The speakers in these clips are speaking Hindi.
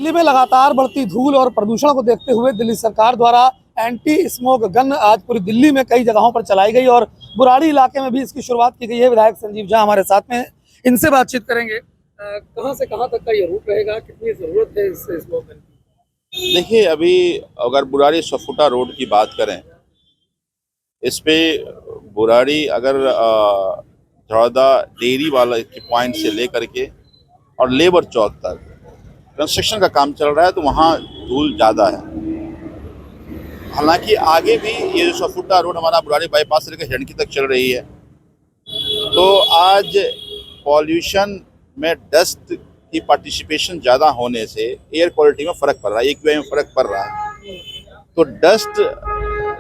दिल्ली में लगातार बढ़ती धूल और प्रदूषण को देखते हुए दिल्ली सरकार द्वारा एंटी स्मोक गन आज पूरी दिल्ली में कई जगहों पर चलाई गई और बुराड़ी इलाके में भी इसकी शुरुआत की गई है। विधायक संजीव झा हमारे साथ में, इनसे बातचीत करेंगे। कहां से कहां तक का ये रूट रहेगा, कितनी जरूरत है इस स्मोक गन की? देखिए, अभी अगर बुराड़ी सफुटा रोड की बात करें, इस पे बुराड़ी अगर झड़दा डेयरी वाला पॉइंट से लेकर के और लेबर चौक तक कंस्ट्रक्शन का काम चल रहा है, तो वहाँ धूल ज़्यादा है। हालांकि आगे भी ये जो सफुटा रोड हमारा बुराड़ी बाईपास से लेकर हिरणी तक चल रही है, तो आज पॉल्यूशन में डस्ट की पार्टिसिपेशन ज़्यादा होने से एयर क्वालिटी में फ़र्क पड़ रहा है, AQI में फ़र्क पड़ रहा है। तो डस्ट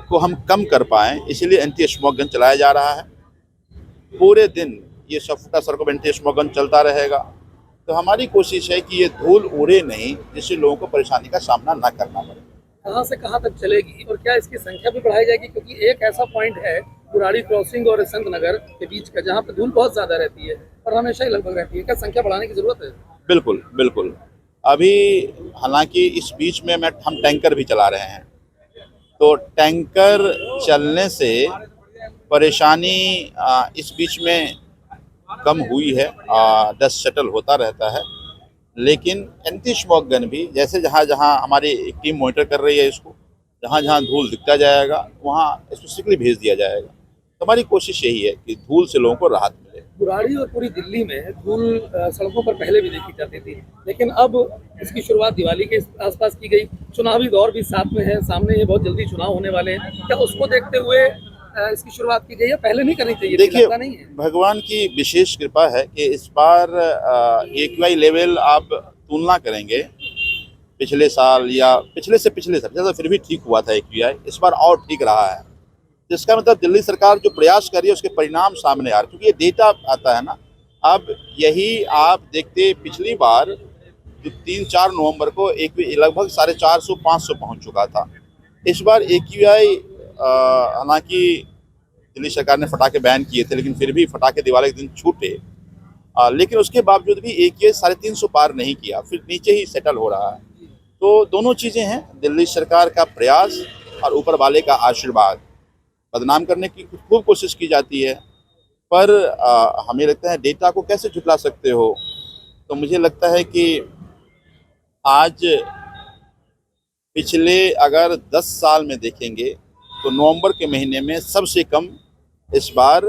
को हम कम कर पाएँ, इसीलिए एंटी स्मोक गन चलाया जा रहा है। पूरे दिन ये सफुटा सड़कों पर एंटी स्मोक गन चलता रहेगा। तो हमारी कोशिश है कि ये धूल उड़े नहीं, जिससे लोगों को परेशानी का सामना ना करना पड़े। कहाँ से कहाँ तक चलेगी और क्या इसकी संख्या भी बढ़ाई जाएगी? क्योंकि एक ऐसा पॉइंट है बुराड़ी क्रॉसिंग और संत नगर के बीच का, जहाँ पे धूल बहुत ज्यादा रहती है और हमेशा ही लगभग रहती है। क्या संख्या बढ़ाने की जरूरत है? बिल्कुल बिल्कुल। अभी हालांकि इस बीच में हम टैंकर भी चला रहे हैं, तो टैंकर चलने से परेशानी इस बीच में कम हुई है, डस्ट सेटल होता रहता है। लेकिन एंटी स्मोक गन भी जैसे जहाँ जहाँ हमारी एक टीम मॉनिटर कर रही है, इसको जहाँ जहाँ धूल दिखता जाएगा वहाँ स्पेसिफिकली भेज दिया जाएगा। तो हमारी कोशिश यही है कि धूल से लोगों को राहत मिले। बुराड़ी और पूरी दिल्ली में धूल सड़कों पर पहले भी देखी जाती थी, लेकिन अब इसकी शुरुआत दिवाली के आसपास की गई। चुनावी दौर भी साथ में है, सामने ये बहुत जल्दी चुनाव होने वाले हैं। क्या उसको देखते हुए इसकी शुरुआत की गई है? पहले नहीं करनी चाहिए? देखिए, नहीं है। भगवान की विशेष कृपा है कि इस बार AQI लेवल आप तुलना करेंगे पिछले साल या पिछले से पिछले साल, जैसा फिर भी ठीक हुआ था AQI, इस बार और ठीक रहा है। जिसका मतलब दिल्ली सरकार जो प्रयास कर रही है उसके परिणाम सामने आ रहे हैं, क्योंकि ये डेटा आता है ना। अब यही आप देखते, पिछली बार जो 3-4 नवंबर को लगभग 450-500 पहुँच चुका था। इस बार AQI, हालांकि दिल्ली सरकार ने फटाके बैन किए थे, लेकिन फिर भी फटाके दिवाली के दिन छूटे, लेकिन उसके बावजूद भी AQI 350 पार नहीं किया, फिर नीचे ही सेटल हो रहा है। तो दोनों चीज़ें हैं, दिल्ली सरकार का प्रयास और ऊपर वाले का आशीर्वाद। बदनाम करने की खूब कोशिश की जाती है, पर हमें लगता है डेटा को कैसे झुटला सकते हो। तो मुझे लगता है कि आज पिछले अगर 10 साल में देखेंगे तो नवंबर के महीने में सबसे कम इस बार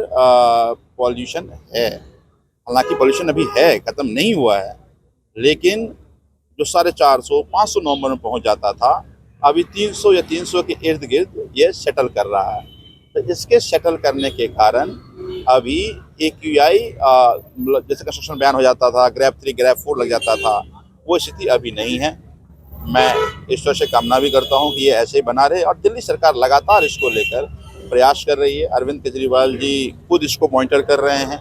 पॉल्यूशन है। हालांकि पॉल्यूशन अभी है, ख़त्म नहीं हुआ है, लेकिन जो 450-500 नवंबर में पहुंच जाता था, अभी 300 या 300 के इर्द गिर्द ये सेटल कर रहा है। तो इसके सेटल करने के कारण अभी AQI, जैसे कंस्ट्रक्शन बैन हो जाता था, ग्रैब 3 ग्रैब 4 लग जाता था, वो स्थिति अभी नहीं है। मैं ईश्वर से कामना भी करता हूं कि ये ऐसे ही बना रहे, और दिल्ली सरकार लगातार इसको लेकर प्रयास कर रही है। अरविंद केजरीवाल जी खुद इसको मॉनिटर कर रहे हैं,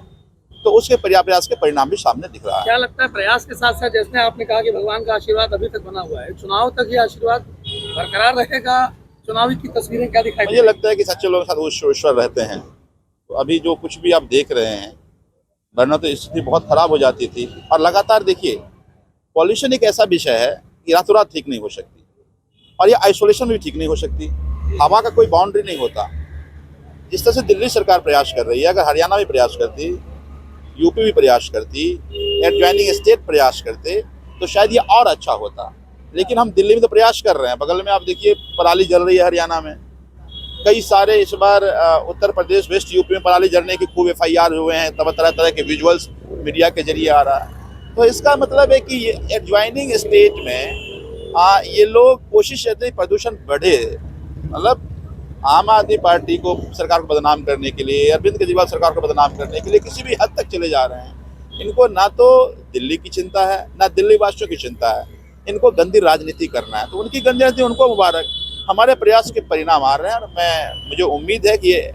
तो उसके प्रयास के परिणाम भी सामने दिख रहा है। क्या लगता है प्रयास के साथ साथ, जैसे आपने कहा कि भगवान का आशीर्वाद अभी तक बना हुआ है, चुनाव तक ये आशीर्वाद बरकरार रहेगा? चुनावी की तस्वीरें क्या दिखाई? मुझे लगता है कि सच्चे लोगों के साथ ईश्वर रहते हैं। तो अभी जो कुछ भी आप देख रहे हैं, वरना तो स्थिति बहुत खराब हो जाती थी। और लगातार देखिए, पॉल्यूशन एक ऐसा विषय है कि रातों रात ठीक नहीं हो सकती, और ये आइसोलेशन भी ठीक नहीं हो सकती। हवा का कोई बाउंड्री नहीं होता। जिस तरह से दिल्ली सरकार प्रयास कर रही है, अगर हरियाणा भी प्रयास करती, यूपी भी प्रयास करती, एडजॉइनिंग स्टेट प्रयास करते, तो शायद ये और अच्छा होता। लेकिन हम दिल्ली में तो प्रयास कर रहे हैं, बगल में आप देखिए पराली जल रही है हरियाणा में। कई सारे इस बार उत्तर प्रदेश, वेस्ट यूपी में पराली जलने की खूब FIR हुए हैं, तब तरह तरह के विजुअल्स मीडिया के जरिए आ रहा है। तो इसका मतलब है कि ये एडजॉइनिंग स्टेट में ये लोग कोशिश करते हैं प्रदूषण बढ़े। मतलब आम आदमी पार्टी को, सरकार को बदनाम करने के लिए, अरविंद केजरीवाल सरकार को बदनाम करने के लिए किसी भी हद तक चले जा रहे हैं। इनको ना तो दिल्ली की चिंता है, ना दिल्ली वासियों की चिंता है। इनको गंदी राजनीति करना है, तो उनकी गंदी राजनीति उनको मुबारक। हमारे प्रयास के परिणाम आ रहे हैं, और मुझे उम्मीद है कि ये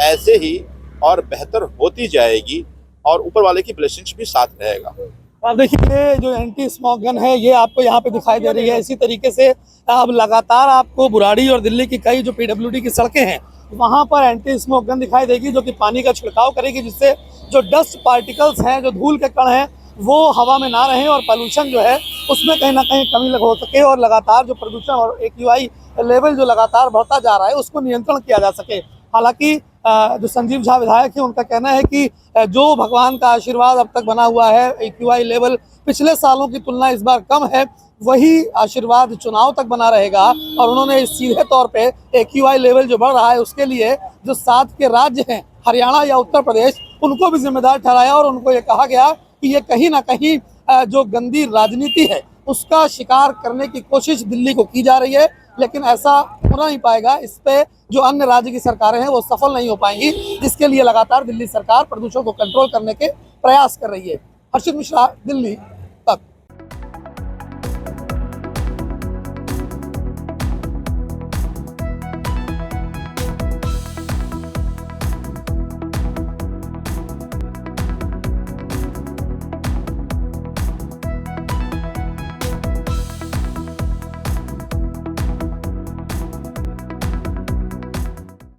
ऐसे ही और बेहतर होती जाएगी, और ऊपर वाले की ब्लेसिंग्स भी साथ रहेगा। आप देखिए, जो एंटी स्मोक गन है ये आपको यहाँ पे दिखाई दे रही है। इसी तरीके से अब लगातार आपको बुराड़ी और दिल्ली की कई जो PWD की सड़कें हैं, वहाँ पर एंटी स्मोक गन दिखाई देगी, जो कि पानी का छिड़काव करेगी, जिससे जो डस्ट पार्टिकल्स हैं, जो धूल के कण हैं, वो हवा में ना रहें और पॉल्यूशन जो है उसमें कहीं ना कहीं कमी हो सके और लगातार जो प्रदूषण और AQI लेवल जो लगातार बढ़ता जा रहा है उसको नियंत्रण किया जा सके। हालांकि जो संजीव झा विधायक है उनका कहना है कि जो भगवान का आशीर्वाद अब तक बना हुआ है, AQI लेवल पिछले सालों की तुलना इस बार कम है, वही आशीर्वाद चुनाव तक बना रहेगा। और उन्होंने सीधे तौर पे AQI लेवल जो बढ़ रहा है उसके लिए जो साथ के राज्य हैं हरियाणा या उत्तर प्रदेश उनको भी जिम्मेदार ठहराया और उनको ये कहा गया कि ये कहीं ना कहीं जो गंदी राजनीति है उसका शिकार करने की कोशिश दिल्ली को की जा रही है, लेकिन ऐसा होना नहीं पाएगा। इस पे जो अन्य राज्य की सरकारें हैं वो सफल नहीं हो पाएंगी, जिसके लिए लगातार दिल्ली सरकार प्रदूषण को कंट्रोल करने के प्रयास कर रही है। हर्षित मिश्रा, दिल्ली।